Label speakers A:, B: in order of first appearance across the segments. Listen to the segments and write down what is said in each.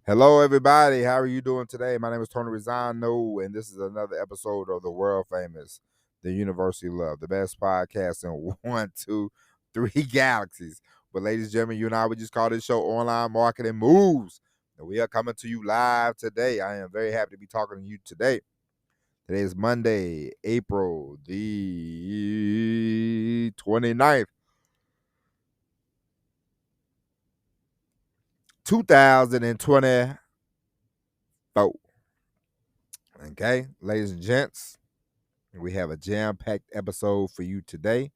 A: Hello, everybody. How are you doing today? My name is Tony Rizzano, and this is another episode of the world famous, The University Love, the best podcast in one, two, three galaxies. But, ladies and gentlemen, you and I, we just call this show Online Marketing Moves. And we are coming to you live today. I am very happy to be talking to you today. Today is Monday, April the 29th, 2024. Okay, ladies and gents. We have a jam-packed episode for you today.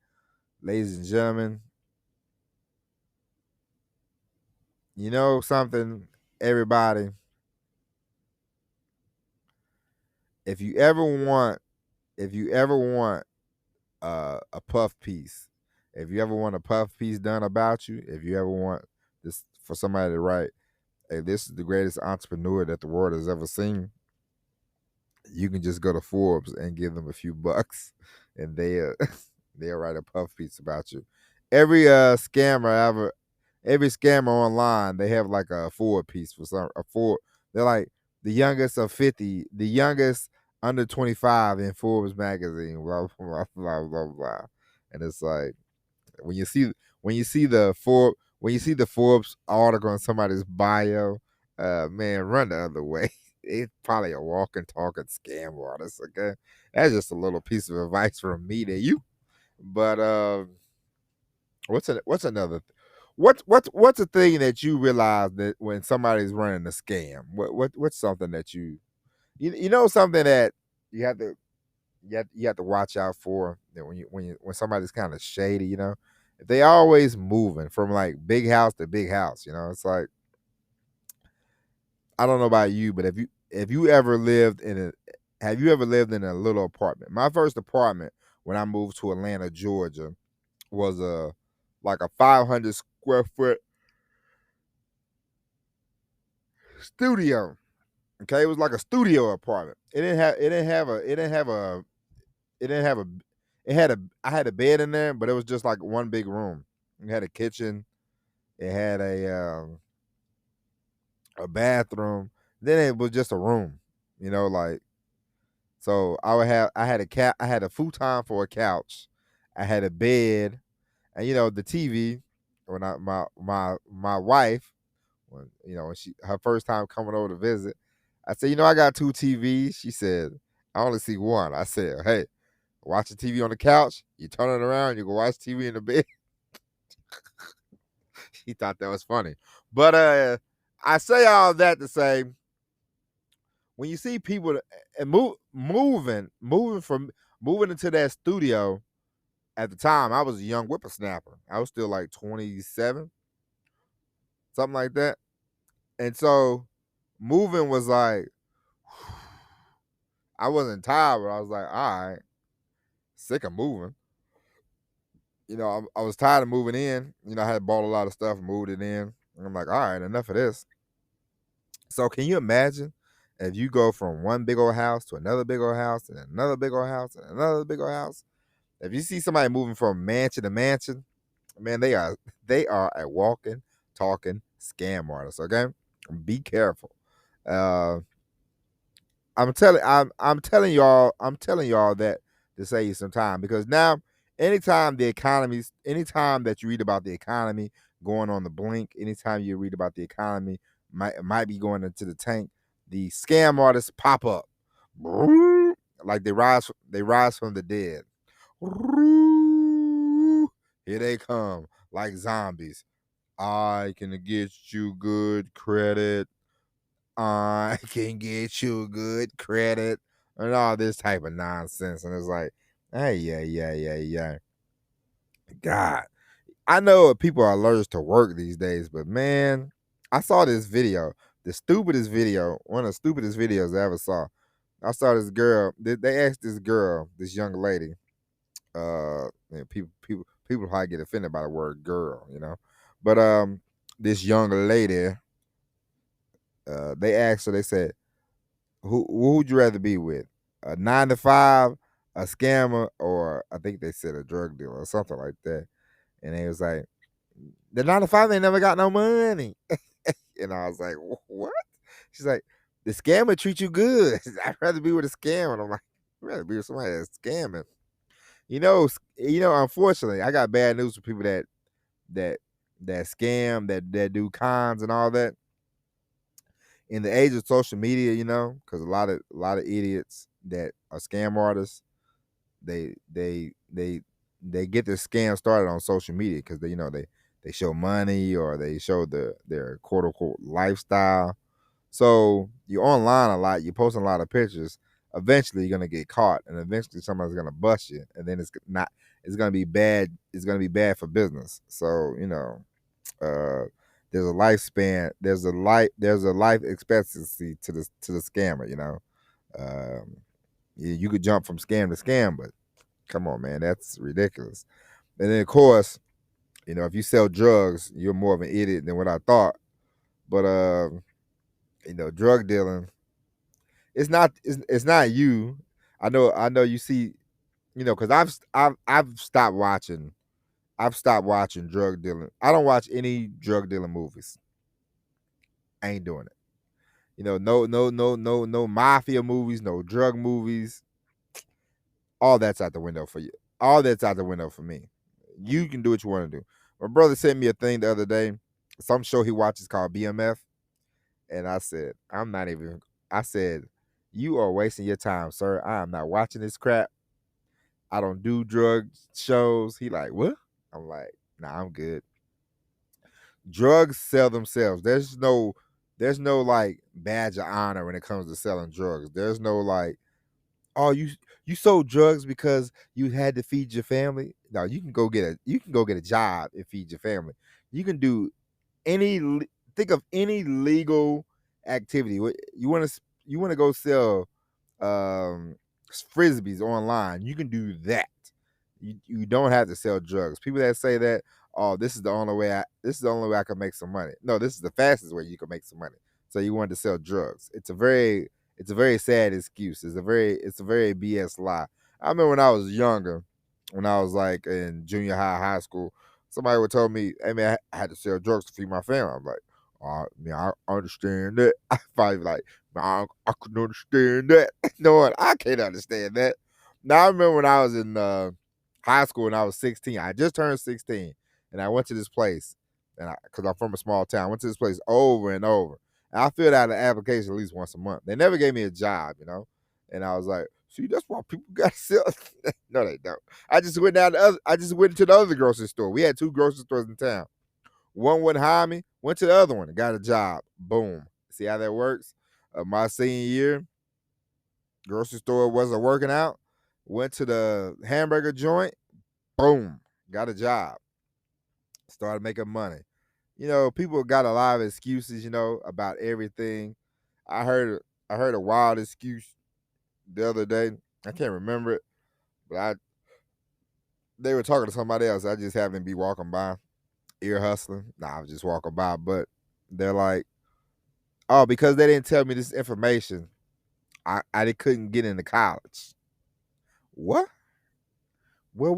A: Ladies and gentlemen, you know something, everybody, if you ever want a puff piece, if you ever want a puff piece done about you, if you ever want this for somebody to write, hey, this is the greatest entrepreneur that the world has ever seen, you can just go to Forbes and give them a few bucks and they'll write a puff piece about you. Every scammer online, they have like a Ford piece for some a Ford. They're like the youngest of 50, the youngest under 25 in Forbes magazine, blah blah blah blah blah. And it's like when you see when you see the Forbes article in somebody's bio, man, run the other way. It's probably a walking, talking scam artist. Okay, that's just a little piece of advice from me to you. But what's another? What's a thing that you realize that when somebody's running a scam? What's something that you know something that you have to you have to watch out for that when somebody's kind of shady, if they always moving from like big house to big house, it's like I don't know about you, but if you ever lived in a have you ever lived in a little apartment? My first apartment when I moved to Atlanta, Georgia, was a like a 500 square foot studio. Okay, it was like a studio apartment. It didn't have a it had a I had a bed in there, but it was just like one big room. It had a kitchen, it had a bathroom, then it was just a room, like so I had a futon for a couch, I had a bed, and the TV. When my wife, when she her first time coming over to visit, I said, I got two TVs. She said, I only see one. I said, hey, watch the TV on the couch, you turn it around, you can watch TV in the bed. She thought that was funny. But I say all that to say, when you see people and moving into that studio, at the time I was a young whippersnapper. I was still like 27, something like that. And so moving was like I wasn't tired, but I was like, all right, sick of moving. I was tired of moving in. I had bought a lot of stuff, moved it in. And I'm like, all right, enough of this. So can you imagine if you go from one big old house to another big old house and another big old house and another big old house? If you see somebody moving from mansion to mansion, man, they are a walking, talking scam artist. Okay, be careful. Uh, I'm telling y'all that to save you some time because now, anytime that you read about the economy going on the blink, anytime you read about the economy might be going into the tank, the scam artists pop up, like they rise from the dead. Here they come like zombies. I can get you good credit. I can get you good credit and all this type of nonsense. And it's like, hey, yeah, yeah, yeah, yeah. God, I know people are allergic to work these days, but man, I saw this video, one of the stupidest videos I ever saw. I saw this girl. They asked this girl, this young lady. People probably get offended by the word girl, but this young lady, they asked her. They said, who would you rather be with? A 9 to 5, a scammer, or I think they said a drug dealer or something like that. And they was like, the 9 to 5 ain't never got no money. And I was like, what? She's like, the scammer treat you good. I'd rather be with a scammer. I'm like, I'd rather be with somebody that's scamming. Unfortunately, I got bad news for people that that scam, that do cons and all that. In the age of social media, because a lot of idiots that are scam artists, they they they they get their scam started on social media because they show money or they show their quote unquote lifestyle. So you're online a lot, you're posting a lot of pictures. Eventually, you're gonna get caught, and eventually somebody's gonna bust you, and then it's gonna be bad. It's gonna be bad for business. So uh, there's a lifespan. There's a life expectancy to the scammer. You could jump from scam to scam, but come on, man, that's ridiculous. And then of course, if you sell drugs, you're more of an idiot than what I thought. But drug dealing, it's not you. I know you see, because I've stopped watching. I've stopped watching drug dealing. I don't watch any drug dealing movies. I ain't doing it. No mafia movies, no drug movies. All that's out the window for you. All that's out the window for me. You can do what you want to do. My brother sent me a thing the other day, some show he watches called BMF, and I said, I'm not even. I said, you are wasting your time, sir. I am not watching this crap. I don't do drug shows. He like, what? I'm like, nah, I'm good. Drugs sell themselves. There's no like badge of honor when it comes to selling drugs. There's no like, oh, you sold drugs because you had to feed your family. No, you can go get a job and feed your family. You can do think of any legal activity. You want to go sell um frisbees online. You can do that. You don't have to sell drugs. People that say that, oh, this is the only way I can make some money. No, this is the fastest way you can make some money. So you wanted to sell drugs. It's a very sad excuse. It's a very BS lie. I remember when I was younger, when I was like in junior high school, somebody would tell me, "Hey man, I had to sell drugs to feed my family." I'm like, yeah, I understand that. I probably be like, nah, I couldn't understand that. No, I can't understand that. Now I remember when I was in high school and I was 16. I just turned 16, and I went to this place, and because I'm from a small town, I went to this place over and over. And I filled out an application at least once a month. They never gave me a job. And I was like, see, that's why people got to sell. No, they don't. I just went to the other grocery store. We had two grocery stores in town. One wouldn't hire me. Went to the other one and got a job. Boom. See how that works? My senior year, grocery store wasn't working out. Went to the hamburger joint. Boom. Got a job. Started making money. People got a lot of excuses, about everything. I heard I heard a wild excuse the other day. I can't remember it, but they were talking to somebody else. I just happened to be walking by, ear hustling. Nah, I was just walking by, but they're like, oh, because they didn't tell me this information, I couldn't get into college. What? What?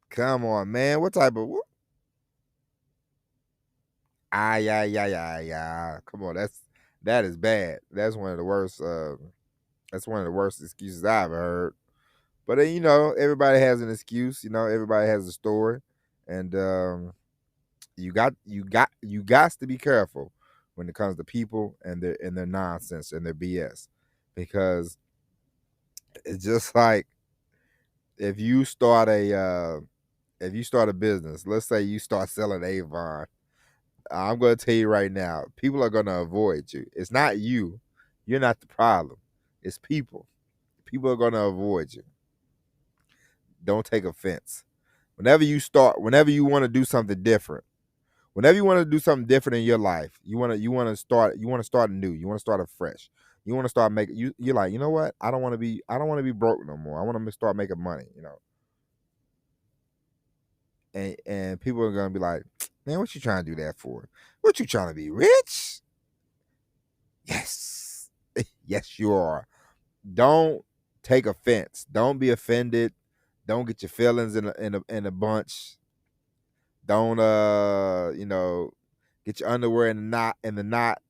A: Come on, man. What type of what? Ah, yeah, yeah, yeah, yeah. Come on, that is bad. That's one of the worst. That's one of the worst excuses I've ever heard. But then, everybody has an excuse. Everybody has a story, and you got to be careful when it comes to people and their nonsense and their BS, because it's just like if you start a business. Let's say you start selling Avon. I'm going to tell you right now, people are going to avoid you. It's not you. You're not the problem. It's people. People are going to avoid you. Don't take offense. Whenever you want to do something different, whenever you want to do something different in your life, you want to start anew. You want to start afresh. You want to start making you're like, you know what? I don't want to be broke no more. I want to start making money. And people are gonna be like, man, what you trying to do that for? What you trying to be rich? Yes. Yes, you are. Don't take offense. Don't be offended. Don't get your feelings in a bunch. Don't Get your underwear in the knot.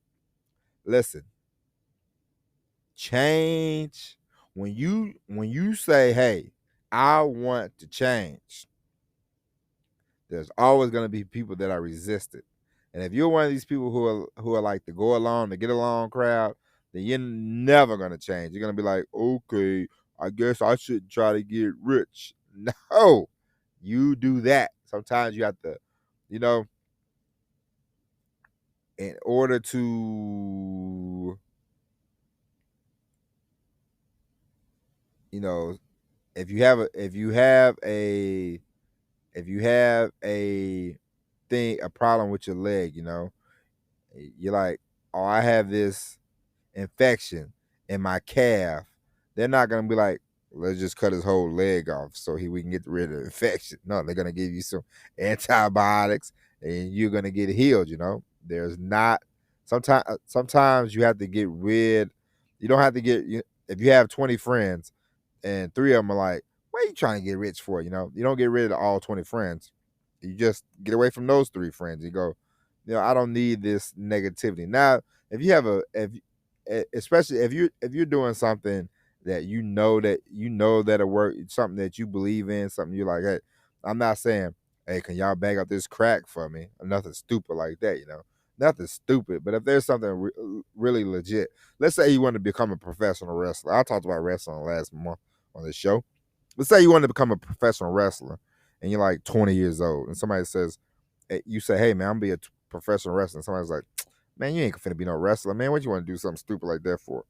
A: Listen, change when you say, "Hey, I want to change." There's always going to be people that are resistant. And if you're one of these people who are like the go along, the get along crowd, then you're never going to change. You're going to be like, "Okay, I guess I should try to get rich." No, you do that. Sometimes you have to, you know, in order to, you know, if you have a thing, a problem with your leg, you're like, "Oh, I have this infection in my calf." They're not gonna be like, "Let's just cut his whole leg off so we can get rid of the infection." No, they're gonna give you some antibiotics and you're gonna get healed. There's not sometimes you have to get rid. You don't have to if you have 20 friends and three of them are like, "What are you trying to get rich for?" You don't get rid of all 20 friends. You just get away from those three friends. You go, I don't need this negativity. Now, if you have especially if you're doing something that it work, something that you believe in, something you're like, "Hey," I'm not saying, "Hey, can y'all bag up this crack for me?" Or nothing stupid like that. Nothing stupid. But if there's something really legit, let's say you want to become a professional wrestler. I talked about wrestling last month on the show. Let's say you want to become a professional wrestler and you're like 20 years old, and somebody says, you say, "Hey, man, I'm gonna be a professional wrestler." And somebody's like, "Man, you ain't finna be no wrestler, man. What you want to do something stupid like that for?"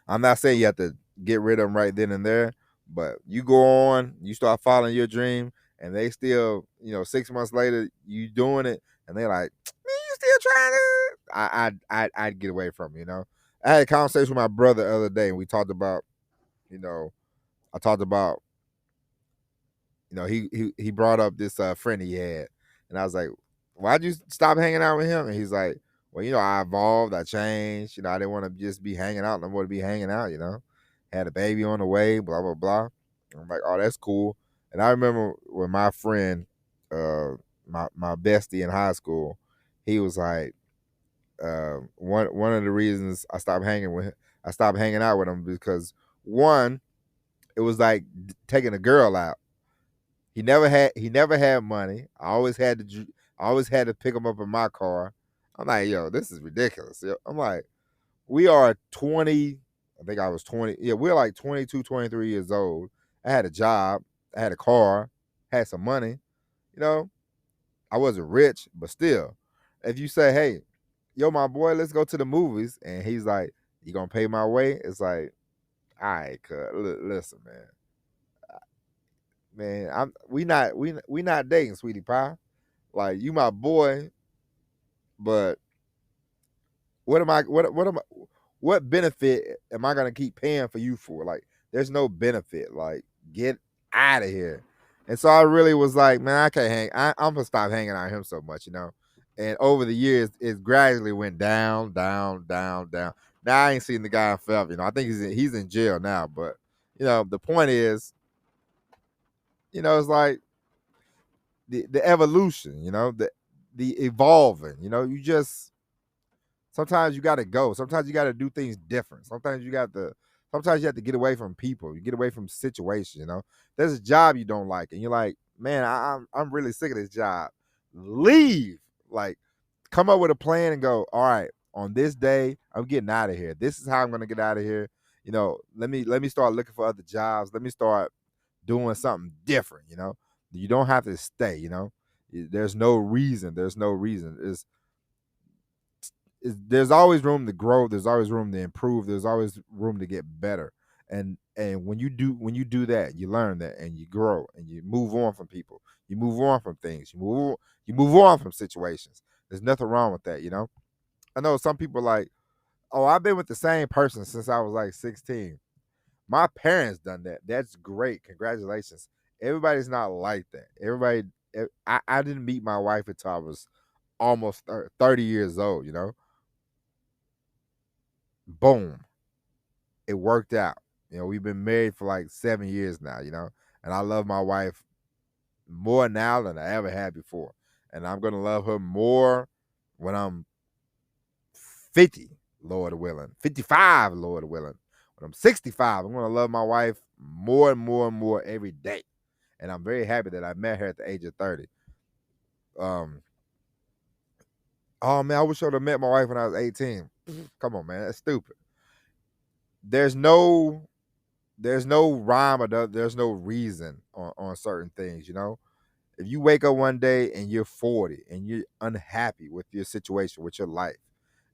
A: I'm not saying you have to get rid of them right then and there, but you go on, you start following your dream, and they still, 6 months later, you doing it, and they're like, "Man, you still trying to?" I'd get away from I had a conversation with my brother the other day, and we talked about, you know, I talked about, he brought up this friend he had, and I was like, "Why'd you stop hanging out with him?" And he's like, "Well, I evolved, I changed. I didn't want to just be hanging out, no more to be hanging out. Had a baby on the way, blah blah blah." And I'm like, "Oh, that's cool." And I remember when my friend, my bestie in high school, he was like, one of the reasons I stopped hanging out with him because one, it was like taking a girl out. He never had money. I always had to pick him up in my car. I'm like, "Yo, this is ridiculous." I'm like, we are 20, I think I was 20. Yeah, we're like 22, 23 years old. I had a job, I had a car, had some money. You know, I wasn't rich, but still, if you say, "Hey, yo, my boy, let's go to the movies," and he's like, "You gonna pay my way?" It's like, "All right, listen, man, we not dating, sweetie pie. Like, you my boy, but what benefit am I gonna keep paying for you for? Like, there's no benefit. Like, get out of here." And so I really was like, "Man, I can't I'm gonna stop hanging out with him so much. And over the years, it gradually went down, down, down, down. Now I ain't seen the guy in forever. I think he's in jail now. But the point is, it's like the evolution. The evolving. You just sometimes you got to go. Sometimes you got to do things different. Sometimes you have to get away from people. You get away from situations. There's a job you don't like, and you're like, "Man, I'm really sick of this job." Leave. Like, come up with a plan and go, "All right, on this day, I'm getting out of here. This is how I'm gonna get out of here." Let me start looking for other jobs. Let me start doing something different. You don't have to stay. There's no reason. There's no reason. There's always room to grow. There's always room to improve. There's always room to get better. And when you do that, you learn that and you grow and you move on from people. You move on from things. You move on from situations. There's nothing wrong with that. I know some people are like, "Oh, I've been with the same person since I was like 16." My parents done that. That's great. Congratulations. Everybody's not like that. I didn't meet my wife until I was almost 30 years old. Boom, it worked out. We've been married for like 7 years now. And I love my wife more now than I ever had before. And I'm gonna love her more when I'm 50, Lord willing, 55, Lord willing. When I'm 65, I'm going to love my wife more and more and more every day. And I'm very happy that I met her at the age of 30. Um, oh man, I wish I would have met my wife when I was 18. Come on, man, that's stupid. There's no rhyme or there's no reason on certain things, you know. If you wake up one day and you're 40 and you're unhappy with your situation, with your life,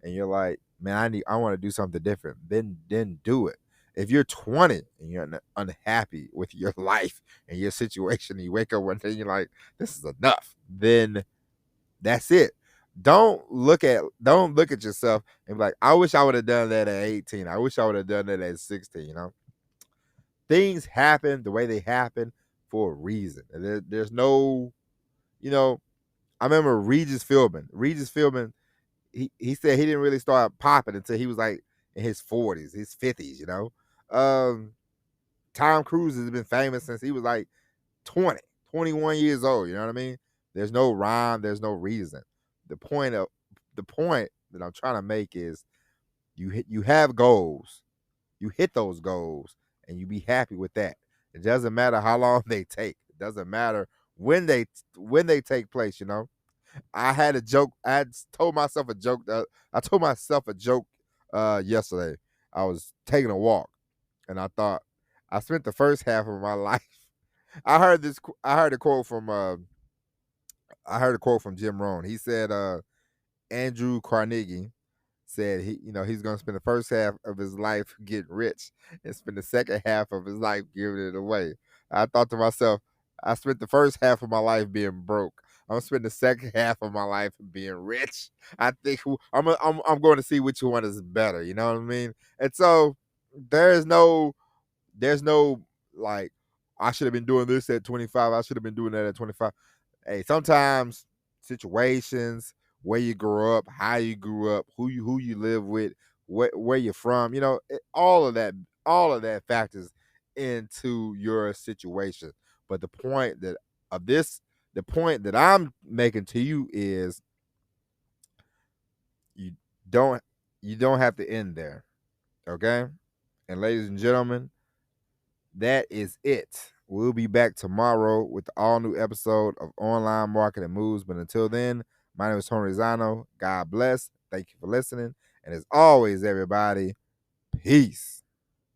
A: and you're like, man, I want to do something different, then do it. If you're 20 and you're unhappy with your life and your situation, and you wake up one day and you're like, this is enough, then that's it. Don't look at yourself and be like, I wish I would have done that at 18. I wish I would have done that at 16, you know. Things happen the way they happen for a reason. And there's no, you know, I remember Regis Philbin. Regis Philbin, he said he didn't really start popping until he was like in his 40s, his 50s, you know. Tom Cruise has been famous since he was like 20, 21 years old, you know what I mean? There's no rhyme, there's no reason. The point that I'm trying to make is you have goals. You hit those goals and you be happy with that. It doesn't matter how long they take. It doesn't matter when they take place, you know. I had a joke. I told myself a joke. I told myself a joke yesterday. I was taking a walk, and I thought I spent the first half of my life. I heard this. I heard a quote from. I heard a quote from Jim Rohn. He said, Andrew Carnegie said he's going to spend the first half of his life getting rich and spend the second half of his life giving it away. I thought to myself, I spent the first half of my life being broke. I'm gonna spend the second half of my life being rich. I think I'm going to see which one is better. You know what I mean? And so there's no there's no like I should have been doing this at 25. I should have been doing that at 25. Hey, sometimes situations, where you grew up, how you grew up, who you live with, where you're from, all of that factors into your situation. But of this, the point that I'm making to you is you don't you don't have to end there. Okay? And ladies and gentlemen, that is it. We'll be back tomorrow with the all new episode of Online Marketing Moves. But until then, my name is Tony Rizano. God bless. Thank you for listening. And as always, everybody, peace.